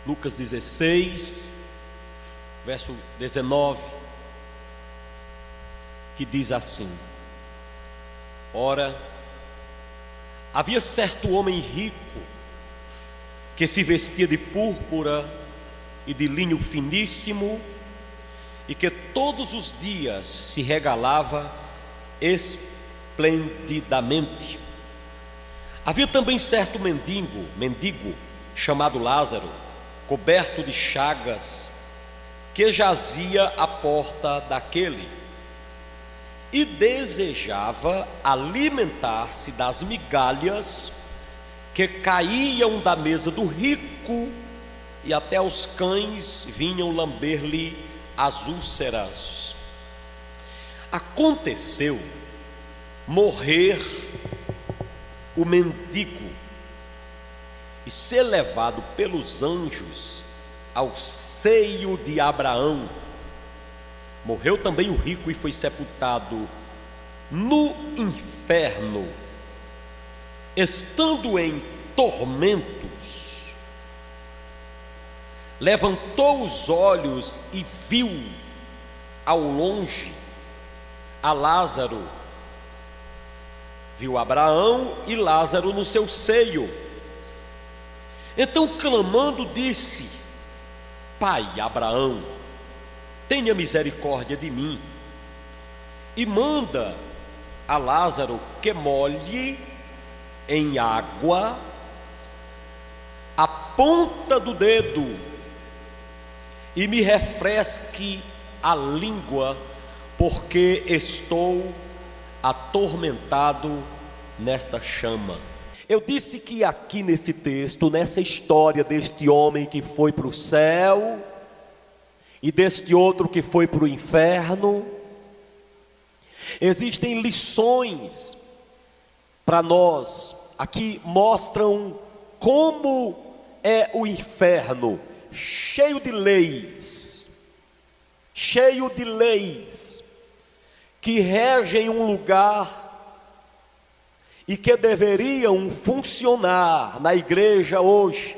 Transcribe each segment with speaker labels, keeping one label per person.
Speaker 1: Lucas 16, verso 19, que diz assim: Ora, havia certo homem rico que se vestia de púrpura e de linho finíssimo e que todos os dias se regalava esplendidamente. Havia também certo mendigo chamado Lázaro, coberto de chagas, que jazia à porta daquele e desejava alimentar-se das migalhas que caíam da mesa do rico, e até os cães vinham lamber-lhe as úlceras. Aconteceu morrer o mendigo e ser levado pelos anjos ao seio de Abraão. Morreu também o rico e foi sepultado no inferno, estando em tormentos. Levantou os olhos e viu ao longe a Lázaro. Viu Abraão e Lázaro no seu seio. Então, clamando, disse: Pai Abraão, tenha misericórdia de mim, e manda a Lázaro que molhe em água a ponta do dedo e me refresque a língua, porque estou atormentado nesta chama. Eu disse que aqui nesse texto, nessa história deste homem que foi para o céu e deste outro que foi para o inferno, existem lições para nós. Aqui mostram como é o inferno, cheio de leis que regem um lugar e que deveriam funcionar na igreja hoje.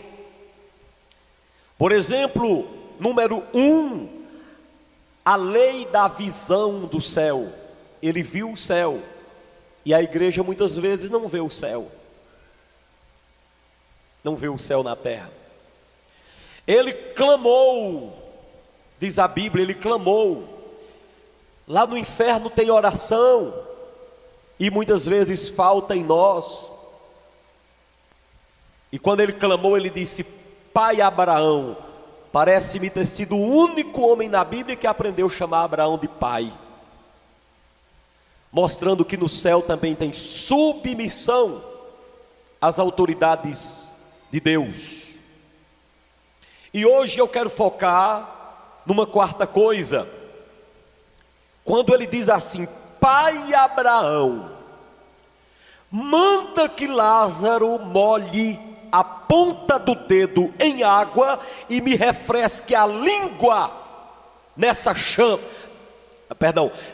Speaker 1: Por exemplo, número 1, a lei da visão do céu. Ele viu o céu, e a igreja muitas vezes não vê o céu, não vê o céu na terra. Ele clamou, diz a Bíblia, ele clamou. Lá no inferno tem oração, e muitas vezes falta em nós. E quando ele clamou, ele disse: Pai Abraão. Parece-me ter sido o único homem na Bíblia que aprendeu a chamar Abraão de pai, mostrando que no céu também tem submissão às autoridades de Deus. E hoje eu quero focar numa quarta coisa. Quando ele diz assim: Pai Abraão, manda que Lázaro molhe a ponta do dedo em água e me refresque a língua nessa chama.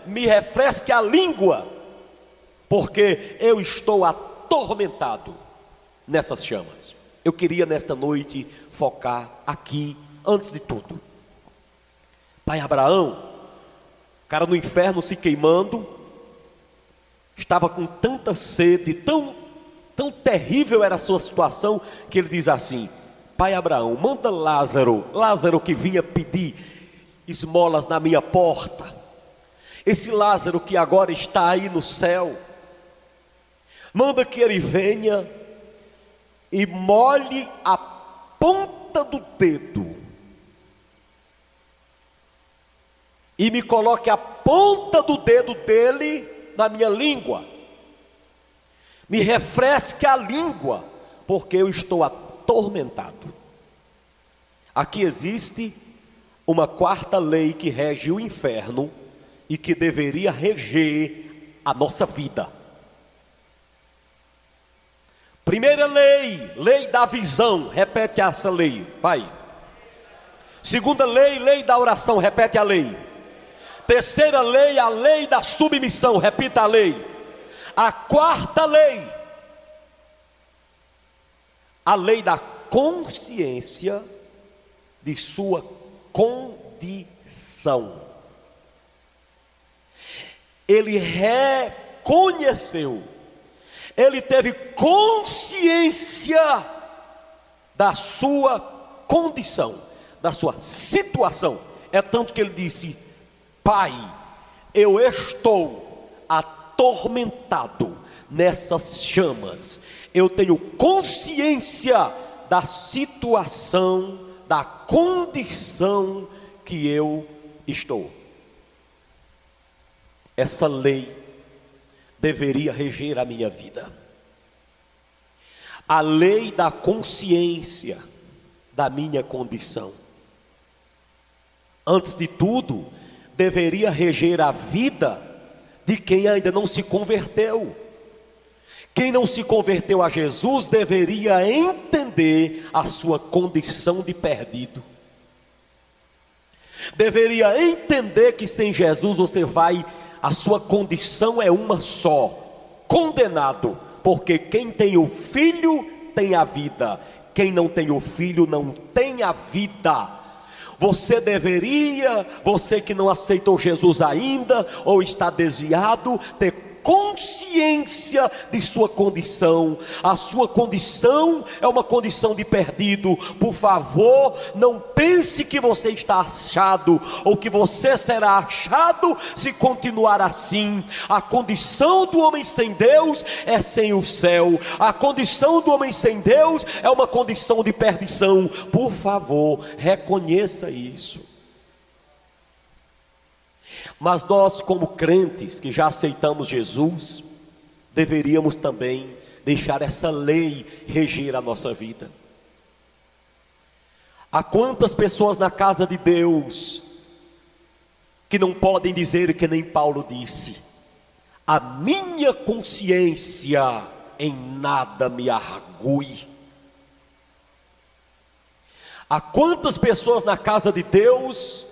Speaker 1: Me refresque a língua, porque eu estou atormentado nessas chamas. Eu queria nesta noite focar aqui, antes de tudo. Pai Abraão, o cara no inferno se queimando, estava com tanta sede, tão terrível era a sua situação, que ele diz assim: Pai Abraão, manda Lázaro que vinha pedir esmolas na minha porta, esse Lázaro que agora está aí no céu, manda que ele venha e molhe a ponta do dedo e me coloque a ponta do dedo dele na minha língua, me refresque a língua, porque eu estou atormentado. Aqui existe uma quarta lei que rege o inferno e que deveria reger a nossa vida. Primeira lei, lei da visão, repete essa lei, vai. Segunda lei, lei da oração, repete a lei. Terceira lei, a lei da submissão, repita a lei. A quarta lei, a lei da consciência de sua condição. Ele reconheceu, ele teve consciência da sua condição, da sua situação. É tanto que ele disse: Pai, eu estou atormentado nessas chamas, eu tenho consciência da situação, da condição que eu estou. Essa lei deveria reger a minha vida. A lei da consciência da minha condição. Antes de tudo, deveria reger a vida de quem ainda não se converteu. Quem não se converteu a Jesus deveria entender a sua condição de perdido. Deveria entender que sem Jesus a sua condição é uma só: condenado. Porque quem tem o Filho tem a vida, quem não tem o Filho não tem a vida. Você que não aceitou Jesus ainda, ou está desviado, ter consciência de sua condição. A sua condição é uma condição de perdido. Por favor, não pense que você está achado, ou que você será achado se continuar assim. A condição do homem sem Deus é sem o céu. A condição do homem sem Deus é uma condição de perdição. Por favor, reconheça isso. Mas nós, como crentes que já aceitamos Jesus, deveríamos também deixar essa lei reger a nossa vida. Há quantas pessoas na casa de Deus que não podem dizer que nem Paulo disse: a minha consciência em nada me argue. Há quantas pessoas na casa de Deus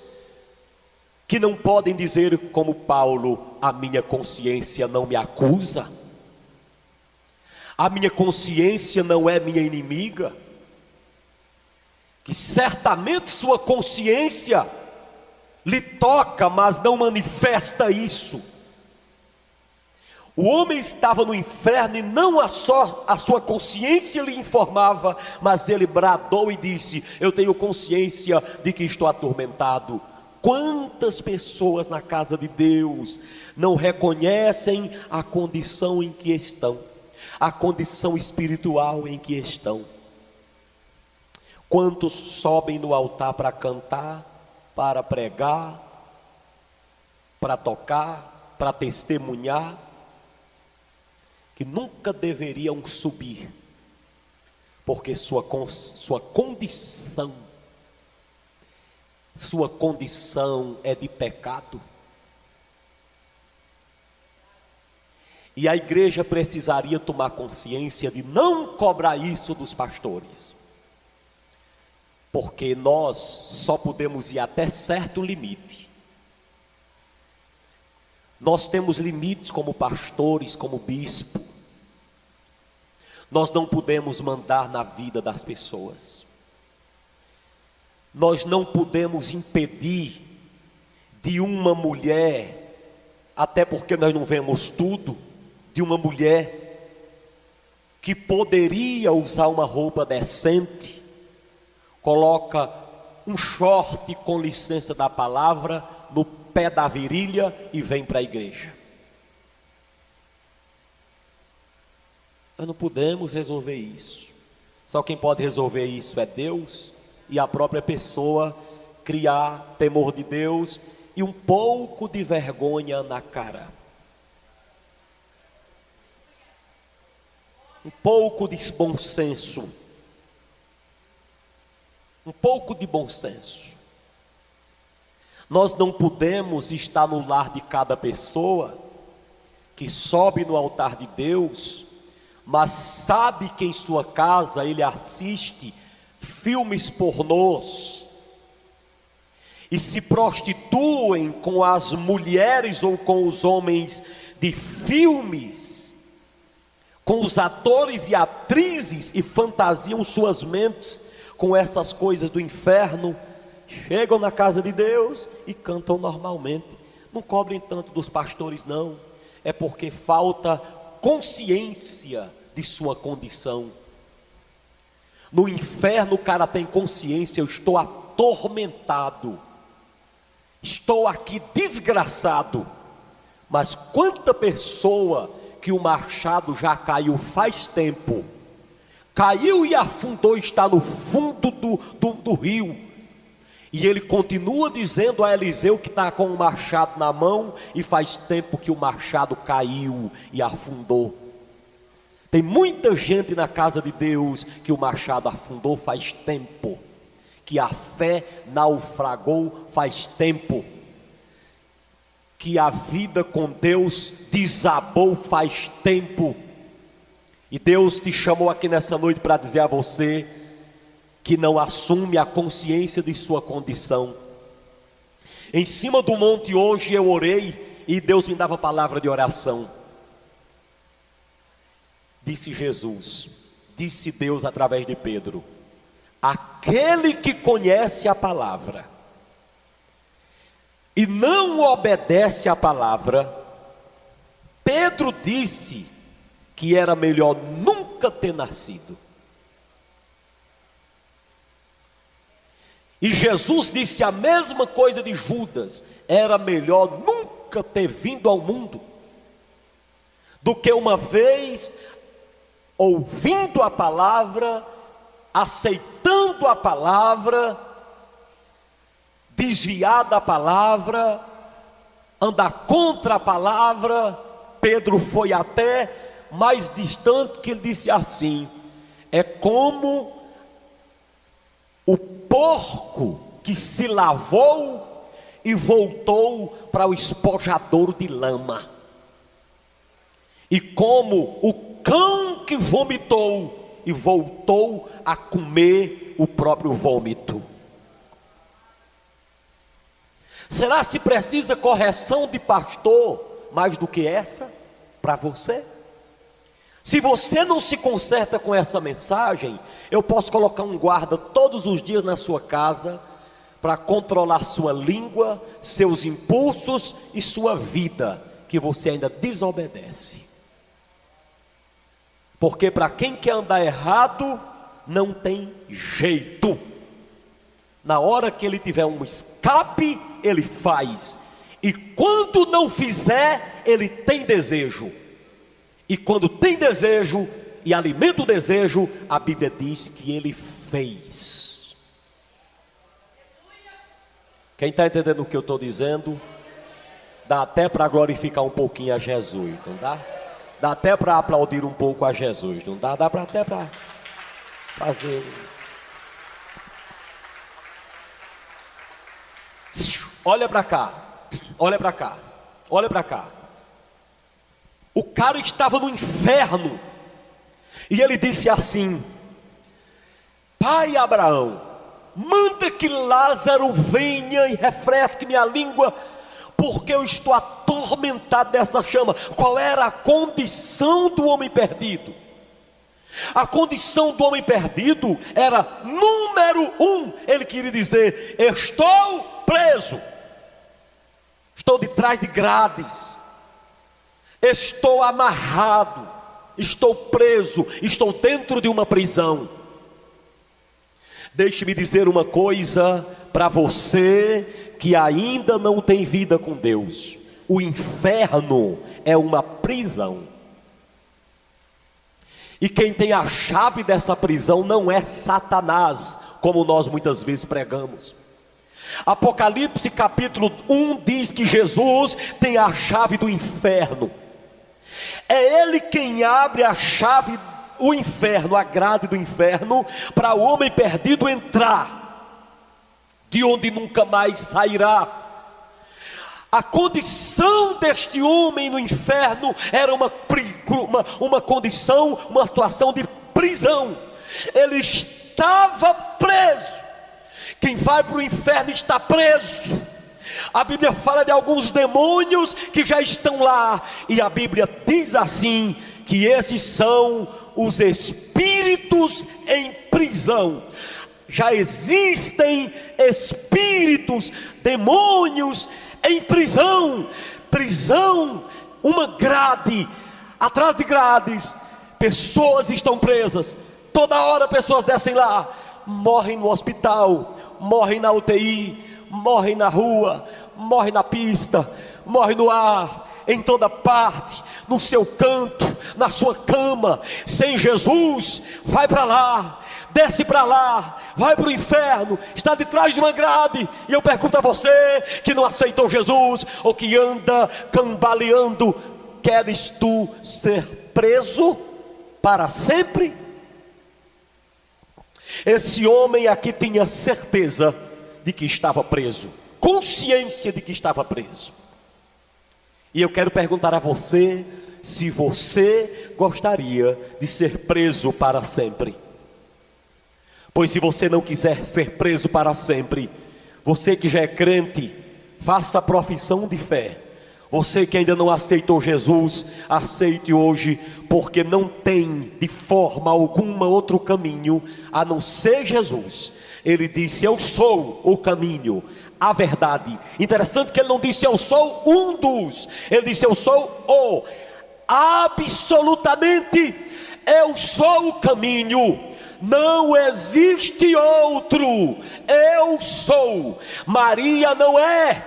Speaker 1: que não podem dizer como Paulo: a minha consciência não me acusa, a minha consciência não é minha inimiga. Que certamente sua consciência lhe toca, mas não manifesta isso. O homem estava no inferno e não a sua consciência lhe informava, mas ele bradou e disse: eu tenho consciência de que estou atormentado. Quantas pessoas na casa de Deus não reconhecem a condição em que estão, a condição espiritual em que estão? Quantos sobem no altar para cantar, para pregar, para tocar, para testemunhar, que nunca deveriam subir, porque sua condição é de pecado. E a igreja precisaria tomar consciência de não cobrar isso dos pastores, porque nós só podemos ir até certo limite. Nós temos limites como pastores, como bispo. Nós não podemos mandar na vida das pessoas. Nós não podemos impedir de uma mulher, até porque nós não vemos tudo, de uma mulher que poderia usar uma roupa decente, coloca um short, com licença da palavra, no pé da virilha e vem para a igreja. Nós não podemos resolver isso. Só quem pode resolver isso é Deus. E a própria pessoa criar temor de Deus e um pouco de vergonha na cara. Um pouco de bom senso. Um pouco de bom senso. Nós não podemos estar no lar de cada pessoa que sobe no altar de Deus, mas sabe que em sua casa ele assiste filmes pornôs e se prostituem com as mulheres ou com os homens de filmes, com os atores e atrizes, e fantasiam suas mentes com essas coisas do inferno, chegam na casa de Deus e cantam normalmente. Não cobrem tanto dos pastores não, é porque falta consciência de sua condição. No inferno o cara tem consciência: eu estou atormentado, estou aqui desgraçado. Mas quanta pessoa que o machado já caiu faz tempo, caiu e afundou, está no fundo do rio, e ele continua dizendo a Eliseu que está com o machado na mão, e faz tempo que o machado caiu e afundou. Tem muita gente na casa de Deus que o machado afundou faz tempo, que a fé naufragou faz tempo, que a vida com Deus desabou faz tempo. E Deus te chamou aqui nessa noite para dizer a você que não assume a consciência de sua condição. Em cima do monte hoje eu orei e Deus me dava palavra de oração. Disse Jesus, disse Deus através de Pedro: aquele que conhece a palavra e não obedece à palavra, Pedro disse que era melhor nunca ter nascido. E Jesus disse a mesma coisa de Judas: era melhor nunca ter vindo ao mundo, do que uma vez ouvindo a palavra, aceitando a palavra, desviar da palavra, andar contra a palavra. Pedro foi até mais distante, que ele disse assim: é como o porco que se lavou e voltou para o espojadouro de lama, e como o cão que vomitou e voltou a comer o próprio vômito. Será se precisa correção de pastor mais do que essa para você? Se você não se conserta com essa mensagem, eu posso colocar um guarda todos os dias na sua casa para controlar sua língua, seus impulsos e sua vida, que você ainda desobedece. Porque para quem quer andar errado, não tem jeito. Na hora que ele tiver um escape, ele faz. E quando não fizer, ele tem desejo. E quando tem desejo e alimenta o desejo, a Bíblia diz que ele fez. Quem está entendendo o que eu estou dizendo? Dá até para glorificar um pouquinho a Jesus, não dá? Dá até para aplaudir um pouco a Jesus, não dá? Dá até para fazer. Olha para cá, olha para cá, olha para cá. O cara estava no inferno, e ele disse assim: Pai Abraão, manda que Lázaro venha e refresque minha língua, porque eu estou atormentado dessa chama. Qual era a condição do homem perdido? A condição do homem perdido era, número 1, ele queria dizer: estou preso, estou de trás de grades, estou amarrado, estou preso, estou dentro de uma prisão. Deixe-me dizer uma coisa para você que ainda não tem vida com Deus: o inferno é uma prisão, e quem tem a chave dessa prisão não é Satanás, como nós muitas vezes pregamos. Apocalipse capítulo 1 diz que Jesus tem a chave do inferno. É Ele quem abre a chave, o inferno, a grade do inferno, para o homem perdido entrar, de onde nunca mais sairá. A condição deste homem no inferno era uma condição, uma situação de prisão. Ele estava preso. Quem vai para o inferno está preso. A Bíblia fala de alguns demônios que já estão lá, e a Bíblia diz assim, que esses são os espíritos em prisão. já existem espíritos, demônios em prisão. Prisão, uma grade, atrás de grades, pessoas estão presas. Toda hora pessoas descem lá, morrem no hospital, morrem na UTI, morrem na rua, morrem na pista, morrem no ar, em toda parte, no seu canto, na sua cama. Sem Jesus, vai para lá, desce para lá, vai para o inferno, está de trás de uma grade. E eu pergunto a você que não aceitou Jesus, ou que anda cambaleando: queres tu ser preso para sempre? Esse homem aqui tinha certeza de que estava preso, consciência de que estava preso. E eu quero perguntar a você se você gostaria de ser preso para sempre. Pois se você não quiser ser preso para sempre, você que já é crente, faça a profissão de fé. Você que ainda não aceitou Jesus, aceite hoje, porque não tem de forma alguma outro caminho a não ser Jesus. Ele disse: eu sou o caminho, a verdade. Interessante que ele não disse eu sou um dos, ele disse eu sou o, absolutamente, eu sou o caminho, não existe outro, eu sou. Maria não é,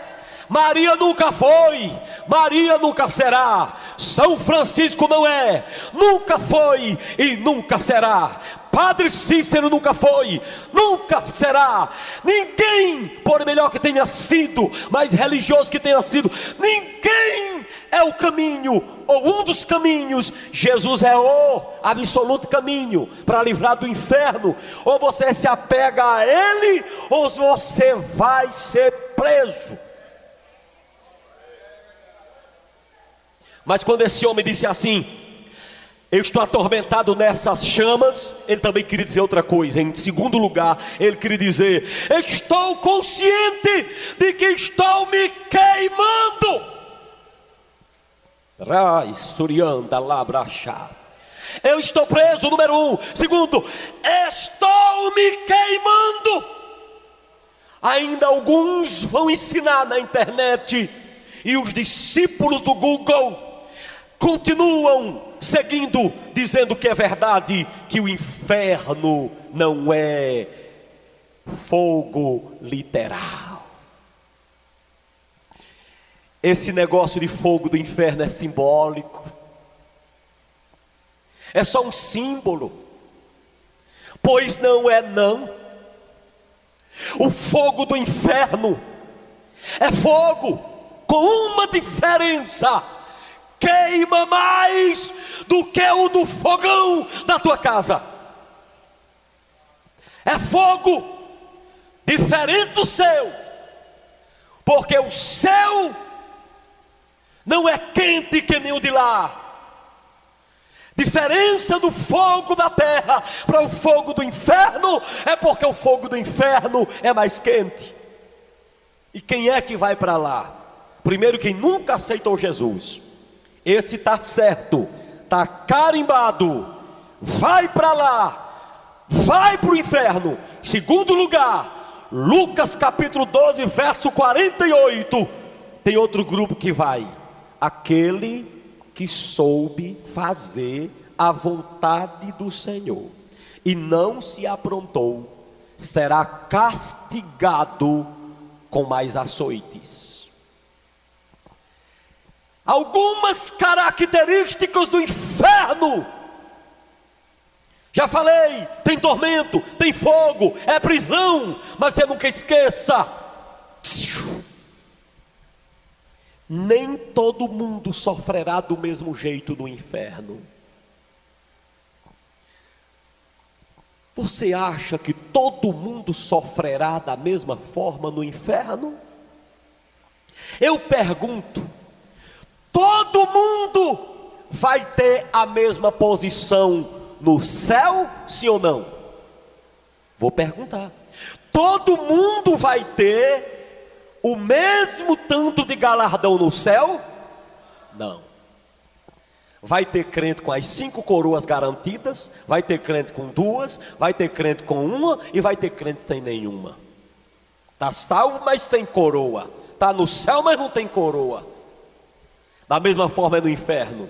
Speaker 1: Maria nunca foi, Maria nunca será. São Francisco não é, nunca foi e nunca será. Padre Cícero nunca foi, nunca será. Ninguém, por melhor que tenha sido, mais religioso que tenha sido, ninguém é o caminho, ou um dos caminhos. Jesus é o absoluto caminho para livrar do inferno. Ou você se apega a Ele, ou você vai ser preso. Mas quando esse homem disse assim: eu estou atormentado nessas chamas, ele também queria dizer outra coisa. Em segundo lugar, ele queria dizer: estou consciente de que estou me queimando. Eu estou preso, número 1. Segundo, estou me queimando. Ainda alguns vão ensinar na internet, e os discípulos do Google continuam seguindo, dizendo que é verdade, que o inferno não é fogo literal. Esse negócio de fogo do inferno é simbólico, é só um símbolo, pois não é não. O fogo do inferno é fogo, com uma diferença: queima mais do que o do fogão da tua casa. É fogo diferente do seu, porque o seu não é quente que nem o de lá. Diferença do fogo da terra para o fogo do inferno é porque o fogo do inferno é mais quente. E quem é que vai para lá? Primeiro, quem nunca aceitou Jesus. Esse está certo, está carimbado, vai para lá, vai para o inferno. Segundo lugar, Lucas capítulo 12, verso 48, tem outro grupo que vai: aquele que soube fazer a vontade do Senhor e não se aprontou, será castigado com mais açoites. Algumas características do inferno. Já falei, tem tormento, tem fogo, é prisão, mas você nunca esqueça: nem todo mundo sofrerá do mesmo jeito no inferno. Você acha que todo mundo sofrerá da mesma forma no inferno? Eu pergunto: todo mundo vai ter a mesma posição no céu, sim ou não? Vou perguntar. Todo mundo vai ter o mesmo tanto de galardão no céu? Não. Vai ter crente com as 5 coroas garantidas, vai ter crente com 2, vai ter crente com 1 e vai ter crente sem nenhuma. Está salvo, mas sem coroa. Está no céu, mas não tem coroa. Da mesma forma é no inferno.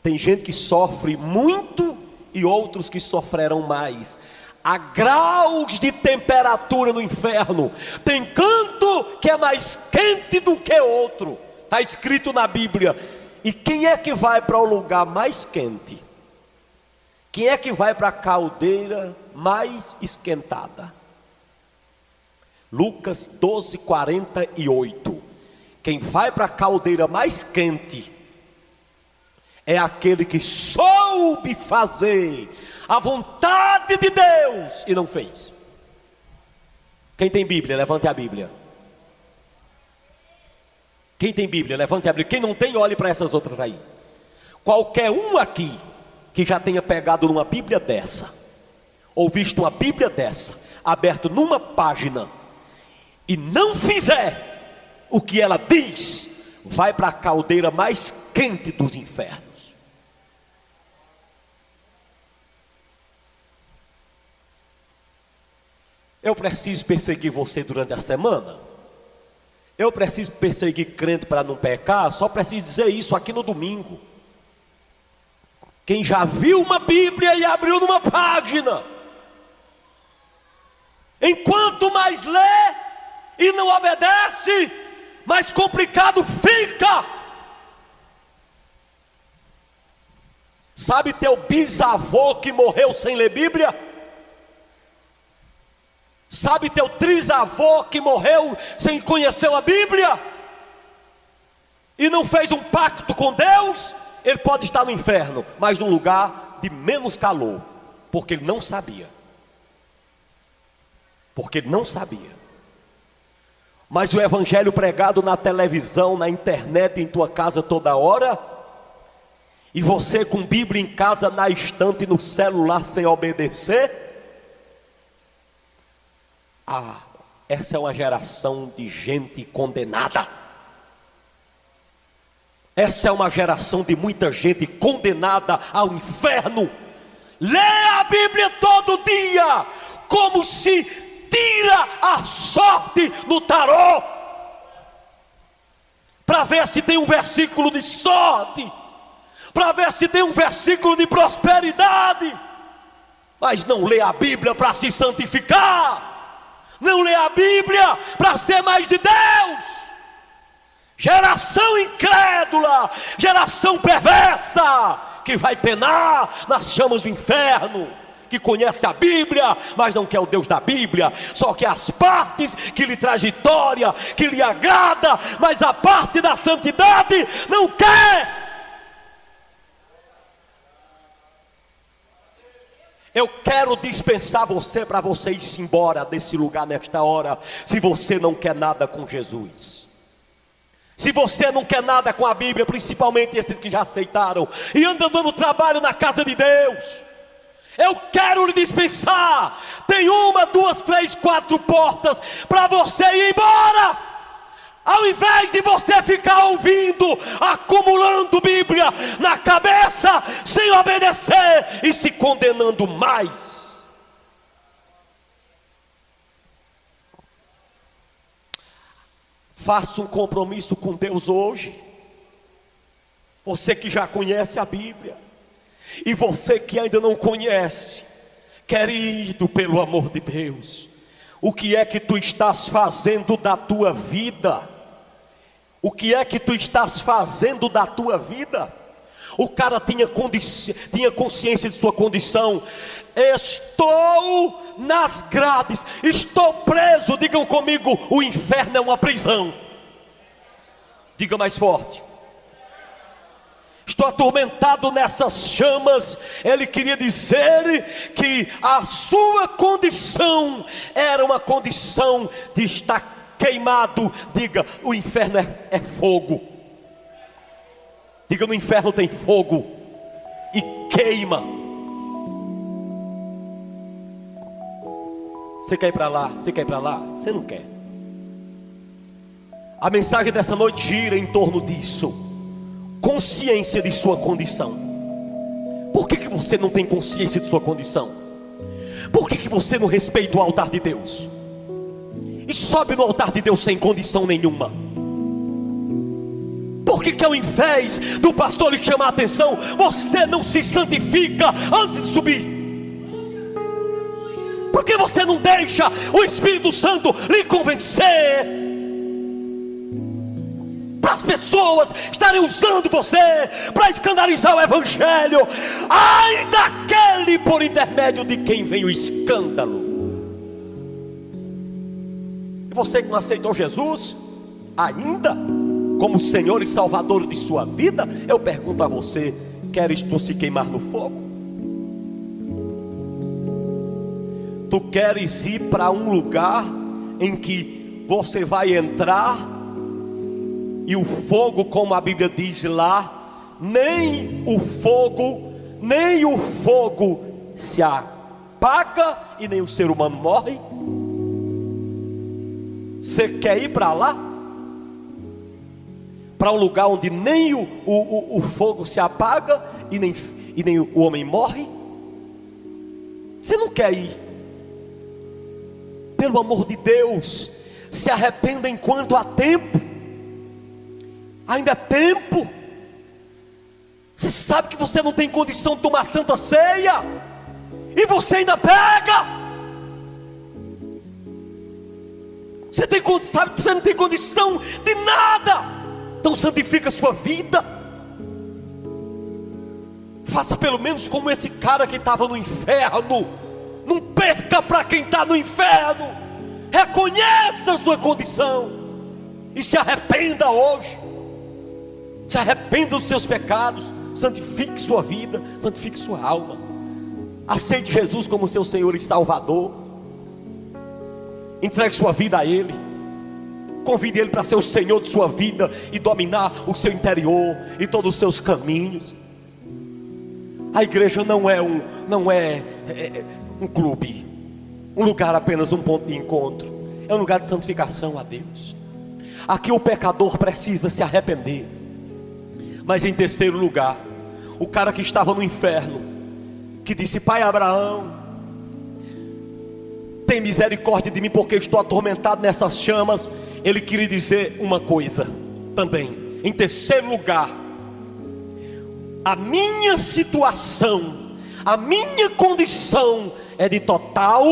Speaker 1: Tem gente que sofre muito e outros que sofrerão mais. Há graus de temperatura no inferno. Tem canto que é mais quente do que outro. Está escrito na Bíblia. E quem é que vai para o lugar mais quente? Quem é que vai para a caldeira mais esquentada? Lucas 12:48. Quem vai para a caldeira mais quente é aquele que soube fazer a vontade de Deus e não fez. Quem tem Bíblia, levante a Bíblia. Quem tem Bíblia, levante a Bíblia. Quem não tem, olhe para essas outras aí. Qualquer um aqui que já tenha pegado numa Bíblia dessa, ou visto uma Bíblia dessa, aberto numa página, e não fizer o que ela diz, vai para a caldeira mais quente dos infernos. Eu preciso perseguir você durante a semana? Eu preciso perseguir crente para não pecar? Só preciso dizer isso aqui no domingo. Quem já viu uma Bíblia e abriu numa página, enquanto mais lê e não obedece, mais complicado fica. Sabe teu bisavô que morreu sem ler Bíblia? Sabe teu trisavô que morreu sem conhecer a Bíblia? E não fez um pacto com Deus? Ele pode estar no inferno, mas num lugar de menos calor, porque ele não sabia. Porque ele não sabia. Mas o evangelho pregado na televisão, na internet, em tua casa toda hora, e você com Bíblia em casa, na estante, no celular, sem obedecer. Essa é uma geração de gente condenada. Essa é uma geração de muita gente condenada ao inferno. Lê a Bíblia todo dia, como se tira a sorte no tarô, para ver se tem um versículo de sorte, para ver se tem um versículo de prosperidade, mas não lê a Bíblia para se santificar, não lê a Bíblia para ser mais de Deus. Geração incrédula, geração perversa, que vai penar nas chamas do inferno, que conhece a Bíblia, mas não quer o Deus da Bíblia, só quer as partes que lhe traz vitória, que lhe agrada, mas a parte da santidade não quer. Eu quero dispensar você para você ir-se embora desse lugar nesta hora, se você não quer nada com Jesus. Se você não quer nada com a Bíblia, principalmente esses que já aceitaram e andam dando trabalho na casa de Deus, eu quero lhe dispensar. Tem 1, 2, 3, 4 portas para você ir embora. Ao invés de você ficar ouvindo, acumulando Bíblia na cabeça, sem obedecer e se condenando mais. Faça um compromisso com Deus hoje. Você que já conhece a Bíblia, e você que ainda não conhece, querido, pelo amor de Deus, o que é que tu estás fazendo da tua vida? O que é que tu estás fazendo da tua vida? O cara tinha consciência de sua condição. Estou nas grades, estou preso. Digam comigo, o inferno é uma prisão. Diga mais forte. Estou atormentado nessas chamas. Ele queria dizer que a sua condição era uma condição de estar queimado. Diga, o inferno é fogo. Diga, no inferno tem fogo e queima. Você quer ir para lá? Você quer ir para lá? Você não quer. A mensagem dessa noite gira em torno disso. consciência de sua condição. Por que você não tem consciência de sua condição? Por que você não respeita o altar de Deus? E sobe no altar de Deus sem condição nenhuma? Por que ao invés do pastor lhe chamar a atenção, você não se santifica antes de subir? Por que você não deixa o Espírito Santo lhe convencer? Para as pessoas estarem usando você para escandalizar o Evangelho, ai daquele por intermédio de quem vem o escândalo. E você que não aceitou Jesus ainda como Senhor e Salvador de sua vida, eu pergunto a você: queres tu se queimar no fogo? Tu queres ir para um lugar em que você vai entrar e o fogo, como a Bíblia diz lá, nem o fogo se apaga e nem o ser humano morre? Você quer ir para lá? Para um lugar onde nem o fogo se apaga e nem o homem morre? Você não quer ir? Pelo amor de Deus, se arrependa enquanto há tempo. Ainda é tempo. Você sabe que você não tem condição de tomar santa ceia, e você ainda pega. Sabe que você não tem condição de nada. Então santifica a sua vida. Faça pelo menos como esse cara que estava no inferno. Não perca para quem está no inferno. Reconheça a sua condição e se arrependa hoje. Se arrependa dos seus pecados. Santifique sua vida, santifique sua alma. Aceite Jesus como seu Senhor e Salvador. Entregue sua vida a Ele. Convide Ele para ser o Senhor de sua vida e dominar o seu interior e todos os seus caminhos. A igreja não é um clube, um lugar apenas, um ponto de encontro. É um lugar de santificação a Deus. Aqui o pecador precisa se arrepender. Mas em terceiro lugar, o cara que estava no inferno, que disse: Pai Abraão, tem misericórdia de mim porque estou atormentado nessas chamas. Ele queria dizer uma coisa também. Em terceiro lugar, a minha situação, a minha condição é de total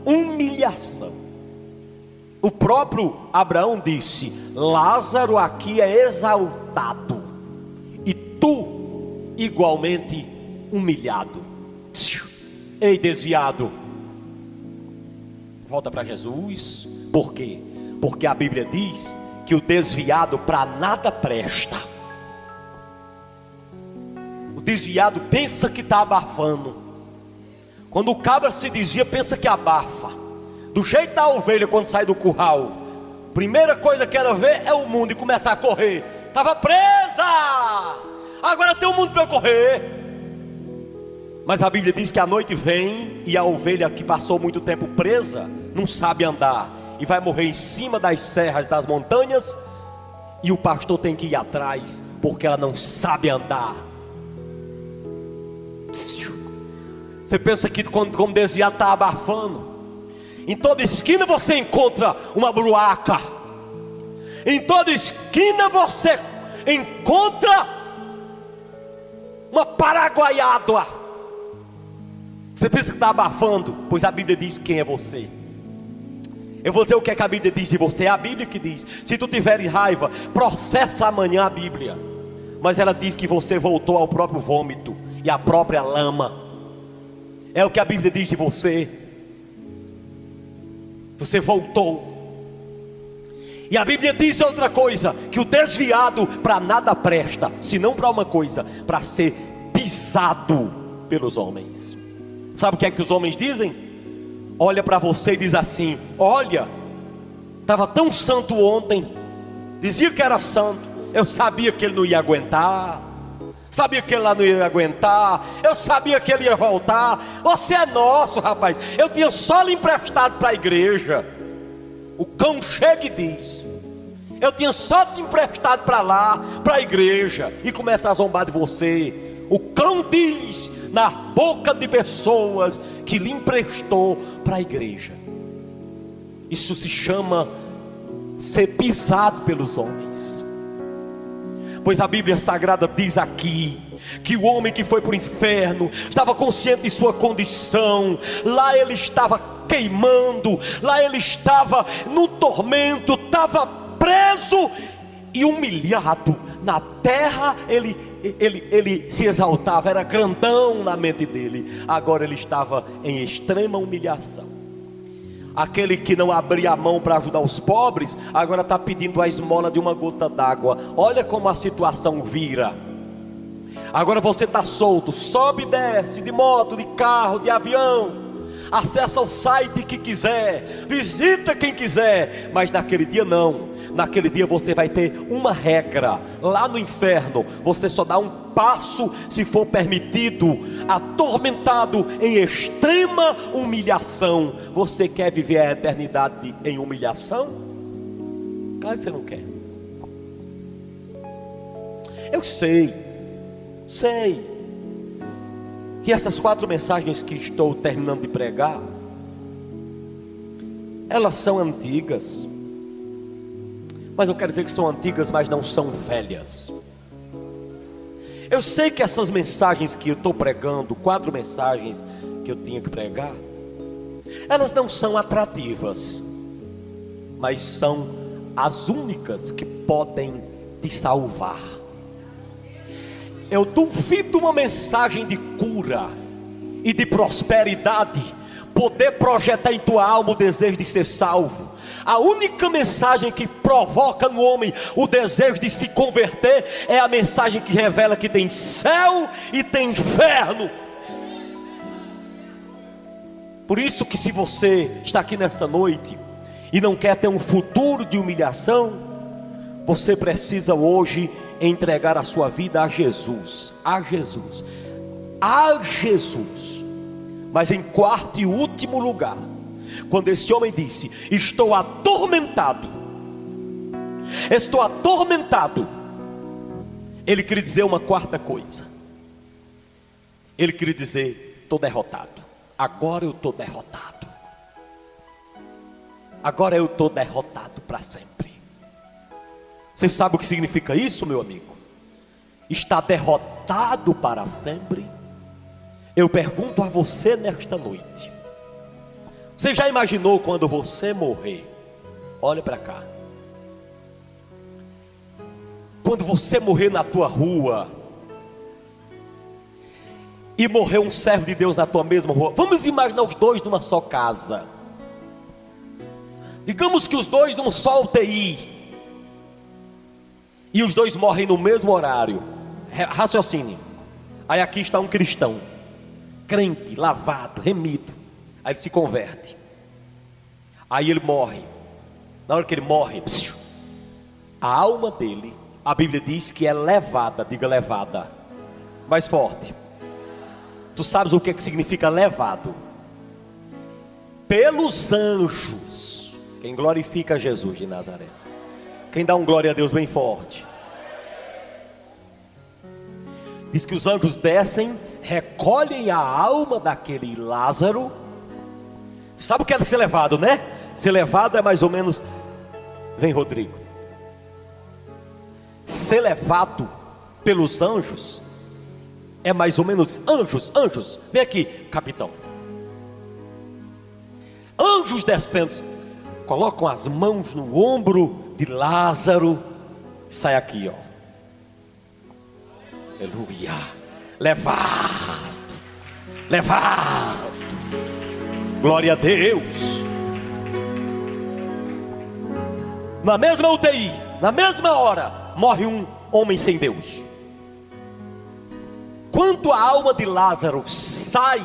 Speaker 1: humilhação. O próprio Abraão disse: Lázaro aqui é exaltado e tu igualmente humilhado. Ei, desviado, volta para Jesus. Por quê? Porque a Bíblia diz que o desviado para nada presta. O desviado pensa que está abafando. Quando o cabra se desvia, pensa que abafa. Do jeito da ovelha quando sai do curral, primeira coisa que ela vê é o mundo e começa a correr. Estava presa, agora tem um mundo para eu correr. Mas a Bíblia diz que a noite vem e a ovelha que passou muito tempo presa não sabe andar e vai morrer em cima das serras das montanhas, e o pastor tem que ir atrás porque ela não sabe andar. Você pensa que como desviado está abafando? Em toda esquina você encontra uma bruaca. Em toda esquina você encontra uma paraguaiada. Você pensa que está abafando? Pois a Bíblia diz quem é você. Eu vou dizer o que é que a Bíblia diz de você. É a Bíblia que diz: se tu tiveres raiva, processa amanhã a Bíblia. Mas ela diz que você voltou ao próprio vômito e à própria lama. É o que a Bíblia diz de você. Você voltou. E a Bíblia diz outra coisa: que o desviado para nada presta, senão para uma coisa, para ser pisado pelos homens. Sabe o que é que os homens dizem? Olha para você e diz assim: olha, estava tão santo ontem, dizia que era santo, eu sabia que ele não ia aguentar, sabia que ele lá não ia aguentar, eu sabia que ele ia voltar. Você é nosso, rapaz, eu tinha só lhe emprestado para a igreja. O cão chega e diz: Eu tinha só te emprestado para lá, para a igreja, e começa a zombar de você. O cão diz na boca de pessoas que lhe emprestou para a igreja. Isso se chama ser pisado pelos homens. Pois a Bíblia Sagrada diz aqui que o homem que foi para o inferno estava consciente de sua condição. Lá ele estava queimando, lá ele estava no tormento, estava preso e humilhado. Na terra ele se exaltava, era grandão na mente dele. Agora ele estava em extrema humilhação. Aquele que não abria a mão para ajudar os pobres, agora está pedindo a esmola de uma gota d'água. Olha como a situação vira. Agora você está solto, sobe e desce, de moto, de carro, de avião, acessa o site que quiser, visita quem quiser, mas naquele dia não. Naquele dia você vai ter uma regra. Lá no inferno você só dá um passo se for permitido, atormentado em extrema humilhação. Você quer viver a eternidade em humilhação? Claro que você não quer. Eu sei que essas 4 mensagens que estou terminando de pregar, elas são antigas, mas eu quero dizer que são antigas, mas não são velhas. Eu sei que essas mensagens que eu estou pregando, 4 mensagens que eu tinha que pregar, elas não são atrativas, mas são as únicas que podem te salvar. Eu duvido uma mensagem de cura e de prosperidade poder projetar em tua alma o desejo de ser salvo. A única mensagem que provoca no homem o desejo de se converter é a mensagem que revela que tem céu e tem inferno. Por isso que se você está aqui nesta noite e não quer ter um futuro de humilhação, você precisa hoje entregar a sua vida a Jesus. A Jesus. A Jesus. Mas em quarto e último lugar, quando esse homem disse: estou atormentado, ele queria dizer uma quarta coisa. Ele queria dizer: estou derrotado. Agora eu estou derrotado. Agora eu estou derrotado para sempre. Você sabe o que significa isso, meu amigo? Está derrotado para sempre? Eu pergunto a você nesta noite: você já imaginou quando você morrer? Olha para cá. Quando você morrer na tua rua e morrer um servo de Deus na tua mesma rua. Vamos imaginar os dois numa só casa. Digamos que os dois num só UTI, e os dois morrem no mesmo horário. Raciocínio. Aí aqui está um cristão, crente, lavado, remido. Aí ele se converte. Aí ele morre. Na hora que ele morre, a alma dele, a Bíblia diz que é levada. Diga levada. Mais forte. Tu sabes o que significa levado? Pelos anjos. Quem glorifica Jesus de Nazaré? Quem dá um glória a Deus bem forte? Diz que os anjos descem, recolhem a alma daquele Lázaro. Sabe o que é ser levado, né? Ser levado é mais ou menos... Vem, Rodrigo. Ser levado pelos anjos é mais ou menos... Anjos, vem aqui, capitão. Anjos descendo, colocam as mãos no ombro de Lázaro. Sai aqui, ó. Aleluia. Levado. Glória a Deus. Na mesma UTI, na mesma hora, morre um homem sem Deus. Quando a alma de Lázaro sai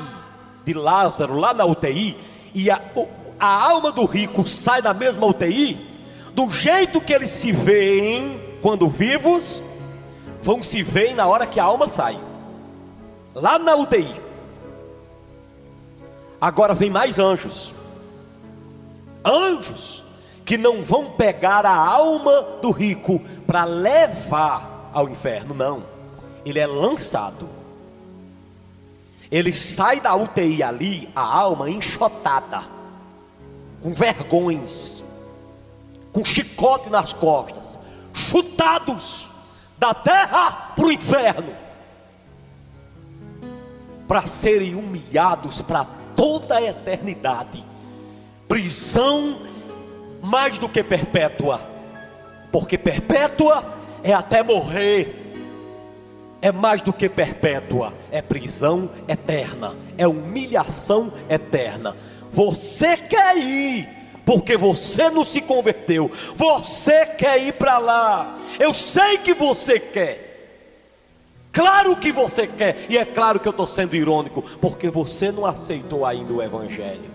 Speaker 1: de Lázaro lá na UTI, e a alma do rico sai da mesma UTI, do jeito que eles se veem quando vivos, vão se ver na hora que a alma sai, lá na UTI. Agora vem mais anjos que não vão pegar a alma do rico para levar ao inferno, não. Ele é lançado. Ele sai da UTI ali, a alma enxotada, com vergões, com chicote nas costas, chutados da terra para o inferno, para serem humilhados para toda a eternidade. Prisão mais do que perpétua, porque perpétua é até morrer. É mais do que perpétua, é prisão eterna, é humilhação eterna. Você quer ir, porque você não se converteu, você quer ir para lá. Eu sei que você quer, claro que você quer, e é claro que eu estou sendo irônico, porque você não aceitou ainda o Evangelho,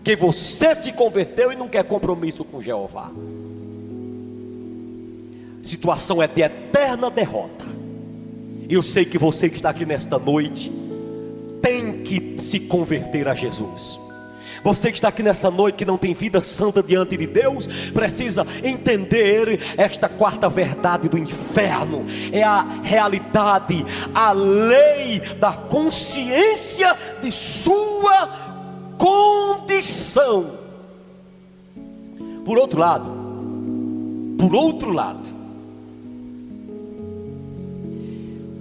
Speaker 1: que você se converteu e não quer compromisso com Jeová. A situação é de eterna derrota. Eu sei que você que está aqui nesta noite tem que se converter a Jesus. Você que está aqui nessa noite, que não tem vida santa diante de Deus, precisa entender esta quarta verdade do inferno. É a realidade, a lei da consciência de sua condição. Por outro lado,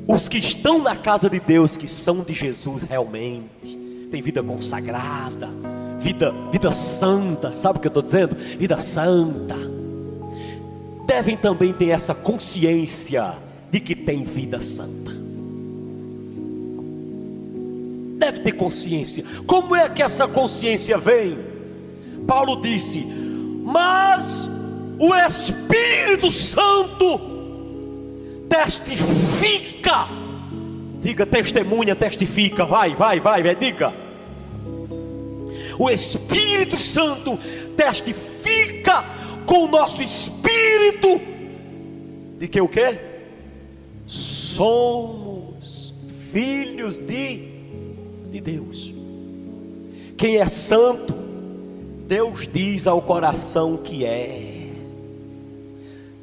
Speaker 1: os que estão na casa de Deus, que são de Jesus realmente, tem vida consagrada, vida santa, sabe o que eu estou dizendo? Vida santa, devem também ter essa consciência de que tem vida santa. Deve ter consciência. Como é que essa consciência vem? Paulo disse: mas o Espírito Santo testifica. Diga testemunha, testifica, vai, diga. O Espírito Santo testifica com o nosso espírito de que o quê? Somos filhos de Deus. Quem é santo, Deus diz ao coração que é.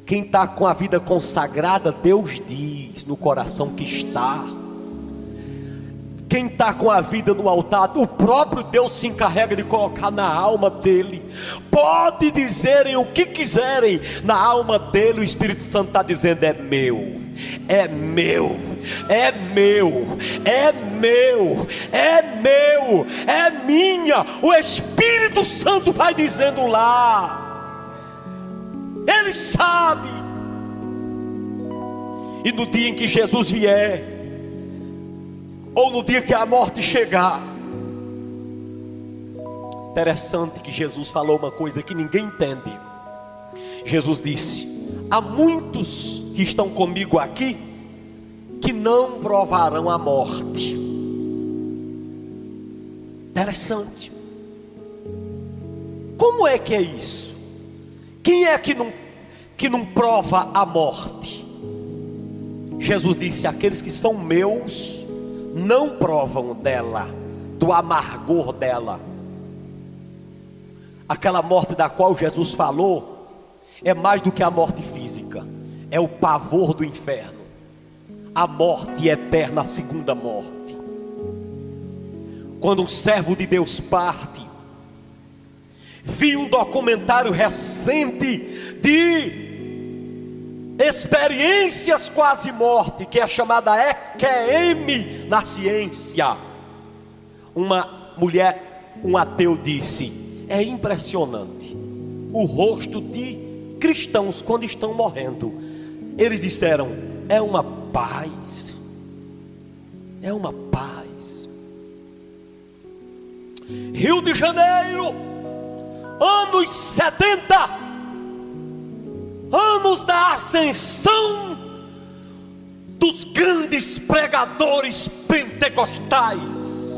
Speaker 1: Quem está com a vida consagrada, Deus diz no coração que está. Quem está com a vida no altar, o próprio Deus se encarrega de colocar na alma dele. Pode dizerem o que quiserem, na alma dele o Espírito Santo está dizendo: é meu, é meu, é meu, é meu, é meu, é minha. O Espírito Santo vai dizendo lá. Ele sabe. E no dia em que Jesus vier, ou no dia que a morte chegar, interessante que Jesus falou uma coisa que ninguém entende. Jesus disse: há muitos que estão comigo aqui que não provarão a morte. Interessante. Como é que é isso? Quem é que não prova a morte? Jesus disse: aqueles que são meus não provam dela, do amargor dela. Aquela morte da qual Jesus falou é mais do que a morte física, é o pavor do inferno, a morte eterna, a segunda morte. Quando um servo de Deus parte, vi um documentário recente de experiências quase morte, que é chamada EQM na ciência. Uma mulher, um ateu disse: é impressionante o rosto de cristãos quando estão morrendo. Eles disseram: é uma paz, é uma paz. Rio de Janeiro, anos 70, anos da ascensão dos grandes pregadores pentecostais.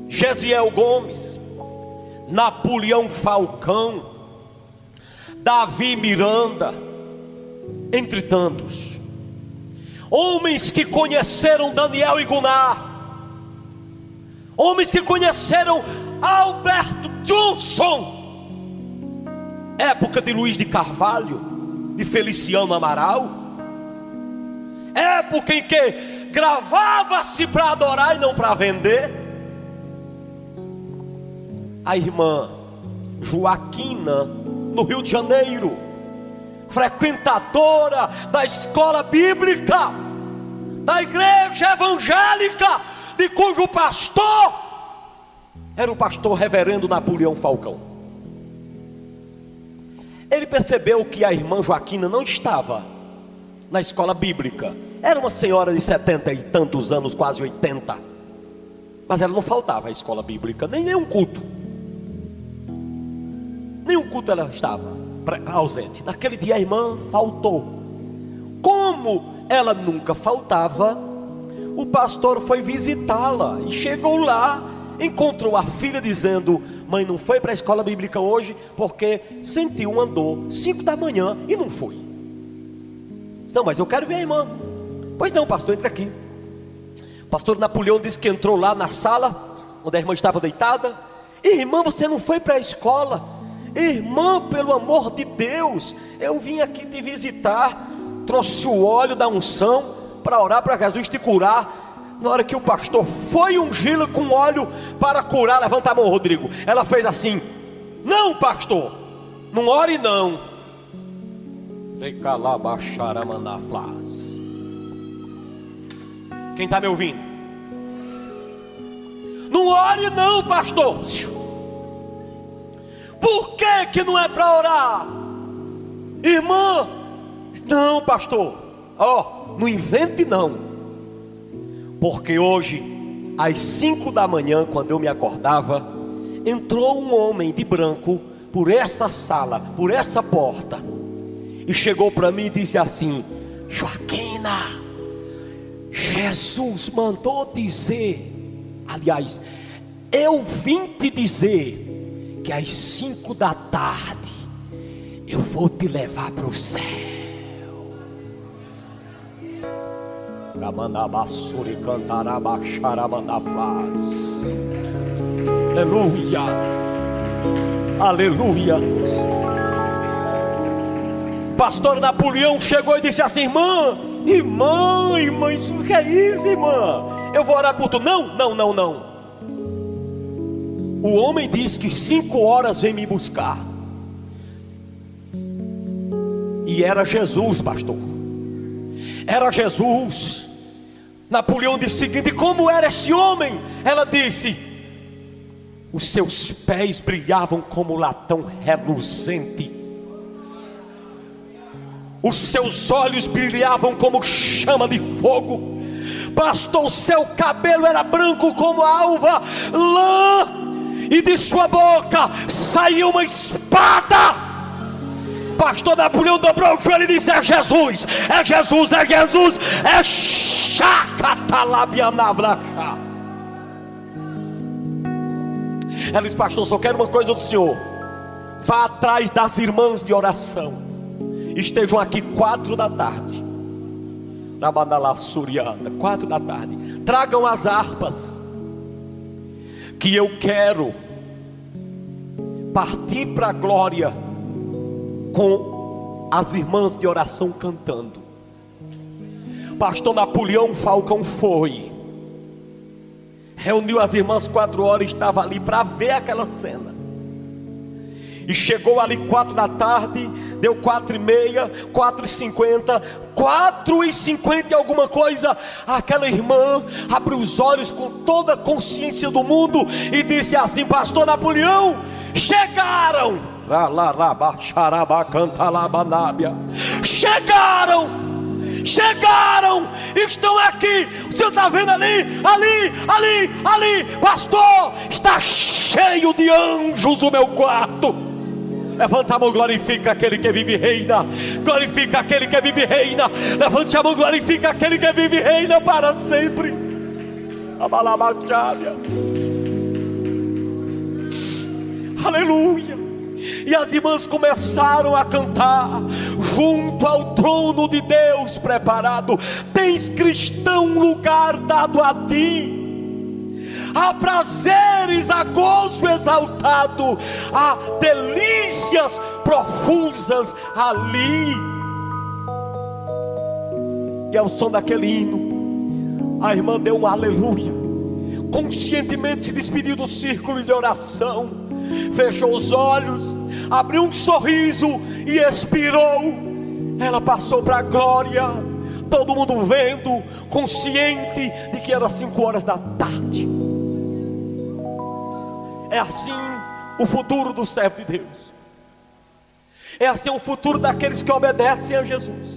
Speaker 1: Gesiel Gomes, Napoleão Falcão, Davi Miranda, entre tantos. Homens que conheceram Daniel e Gunnar, homens que conheceram Alberto John bom som. Época de Luiz de Carvalho, de Feliciano Amaral, época em que gravava-se para adorar e não para vender. A irmã Joaquina, no Rio de Janeiro, frequentadora da escola bíblica, da igreja evangélica, de cujo pastor era o pastor reverendo Napoleão Falcão. Ele percebeu que a irmã Joaquina não estava na escola bíblica. Era uma senhora de 70 e tantos anos, quase 80, mas ela não faltava à escola bíblica, nem nenhum culto. Nenhum culto ela estava ausente. Naquele dia a irmã faltou. Como ela nunca faltava, o pastor foi visitá-la e chegou lá, encontrou a filha dizendo: mãe, não foi para a escola bíblica hoje porque sentiu uma dor 5 da manhã e não foi. Não, mas eu quero ver a irmã. Pois não, pastor, entra aqui. O pastor Napoleão disse que entrou lá na sala onde a irmã estava deitada. Irmã, você não foi para a escola? Irmã, pelo amor de Deus, eu vim aqui te visitar, trouxe o óleo da unção para orar para Jesus te curar. Na hora que o pastor foi ungí-la com óleo para curar, levanta a mão, Rodrigo. Ela fez assim: não, pastor, não ore não. Quem está me ouvindo? Não ore não, pastor. Por que não é para orar? Irmã, não, pastor. Não invente não. Porque hoje, às 5 da manhã, quando eu me acordava, entrou um homem de branco por essa sala, por essa porta, e chegou para mim e disse assim: Joaquina, Jesus mandou dizer, aliás, eu vim te dizer que às 5 da tarde eu vou te levar para o céu. Aleluia, aleluia. Pastor Napoleão chegou e disse assim: irmã, isso que é isso, irmã? Eu vou orar por tu. Não. O homem disse que 5 horas vem me buscar. E era Jesus, pastor. Era Jesus. Napoleão disse o seguinte: como era esse homem? Ela disse: os seus pés brilhavam como latão reluzente, os seus olhos brilhavam como chama de fogo. Pastor, o seu cabelo era branco como a alva lã, e de sua boca saiu uma espada. Pastor Napoleão dobrou o joelho e disse: é Jesus, é Jesus, é Jesus, é Chacatalabianabracha. Ela disse: pastor, só quero uma coisa do senhor. Vá atrás das irmãs de oração, estejam aqui 4 da tarde. Na Badalá Suriada, 4 da tarde. Tragam as harpas, que eu quero partir para a glória com as irmãs de oração cantando. Pastor Napoleão Falcão foi, reuniu as irmãs 4 horas, estava ali para ver aquela cena. E chegou ali 4 da tarde, deu 4h30, 4h50, 4h50 e alguma coisa. Aquela irmã abriu os olhos com toda a consciência do mundo e disse assim: pastor Napoleão, chegaram. Chegaram, estão aqui. O senhor está vendo ali, pastor, está cheio de anjos o meu quarto. Levanta a mão, glorifica aquele que vive e reina. Glorifica aquele que vive e reina. Levante a mão, glorifica aquele que vive e reina para sempre. Aleluia. E as irmãs começaram a cantar: junto ao trono de Deus preparado, tens cristão lugar dado a ti. há prazeres, há gozo exaltado, há delícias profusas ali. E ao som daquele hino, a irmã deu um aleluia, conscientemente se despediu do círculo de oração, fechou os olhos, abriu um sorriso e expirou. Ela passou para a glória, todo mundo vendo, consciente de que era 5 horas da tarde. É assim o futuro do servo de Deus, é assim o futuro daqueles que obedecem a Jesus.